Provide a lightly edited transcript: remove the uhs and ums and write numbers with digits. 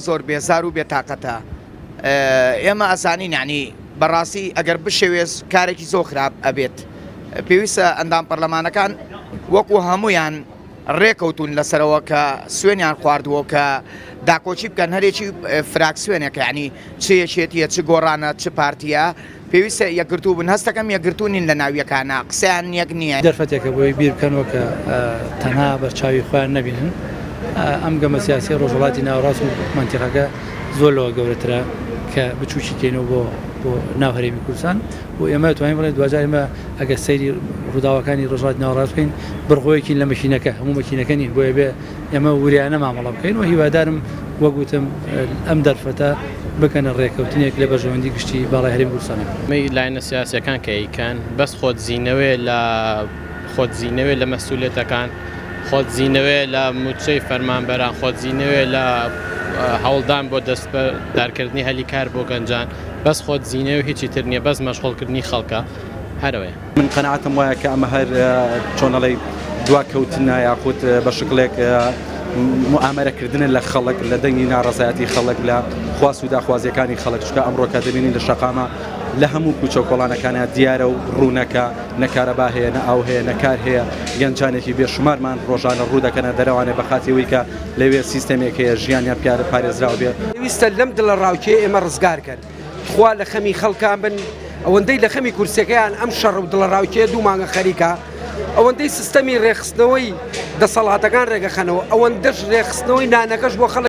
زۆر بێزار و بێتاقەتە ئێمە ئەزانین یعنی بەڕاستی ئەگەر بشێوێز کارێکی زۆر خراپ ئەبێت پێویستە ئەندام پەرلەمانەکان وەکو هەمویان ڕێکەوتون لەسەرەوە کە سوێنیان خواردووە کە داکۆچی بکەن هەرێکی فراکسیۆنێکە یعنی چ یەکێتیە چ گۆڕانە چ پارتیە پێویستە یەکگرتوو بن هەستەکەم یەکگرتوونین لە ناویەکانە قسەیان یەک نییە دەرفەتێکە بۆی بیر بکەنەوە کە تەنها بەرچاوی خۆیان نەبینن ئەم گەمە سیاسی ڕۆژهەڵاتی ناوەڕاست و مانتیقەکە زۆر لەوە گەورەترە کە بچوکی کەینەوە بۆ ناو هەرێمی کوردستان و ئێمە توانین بڵێن دوجار ئێمە ئەگە سەیری ڕووداوەکانی ڕۆژهەڵاتی ناوەڕاست بکەین بڕخۆیەکی لە مەشینەکە هەموو مەشینەکە نین بۆیە بێ ئێمە وریانە مامەڵە بکەین و هیوادارم وەگوتم ئەم دەرفەتە بکەنە ڕێکەوتنێک لە بەژەوەندی گشتی باڵای هەرێمی کوردستانە لایەنە سیاسیەکان کە ئەیکەن بەس خۆتزیینەوێ لە مەسئولیەتەکان خۆتزیینەوێ لە موچەی فەرمانبەران خۆتزیینەوێ لە هەوڵدان بۆ دەستبەردارکردنی هەلی کار بۆ گەنجان بەس خۆتزیینەوە هیچی تر نییە بەس مەشغوڵکردنی خەڵکە هەرەوەی من قەنەعەتم وایە کە ئەمە هەر چۆنەڵی دواکەوتنە یاخود بە شکلێک معامەرەکردنە لە خەڵک لە دەنگی ناڕەزایەتی خەڵک لە خواست و داخوازیەکانی خەڵک چکە ئەمڕۆکە دەبینین لە شەقامە لە هەموو کوچە کۆڵانەکانە دیارە و ڕوونەکە نەکارەبا هەیە نە ئاو هەیە نەکار هەیە گەنجانێکی بێشمارمان ڕۆژانە ڕوودەکەنە دەرەوانێ بەخاتیەوەی کە لەوێ سیستەمێک هەیە ژیانیان پارێزراو بێت پێویستە لەم دڵە ڕاوکێ ئێمە ڕزگار کرد خوا لە خەمی خەڵکان بن ئەوەندەی لە خەمی کورسەکەیان ئەم شەڕ و دڵە ڕاوکێ دوو مانگە خەریکە ئەوەندەی سیستەمی ڕێخستنەوەی دەسەڵاتەکان ڕێگەخەنەوە ئەوەندەش ڕێخستنەوەی نانەکەش بۆ خەڵک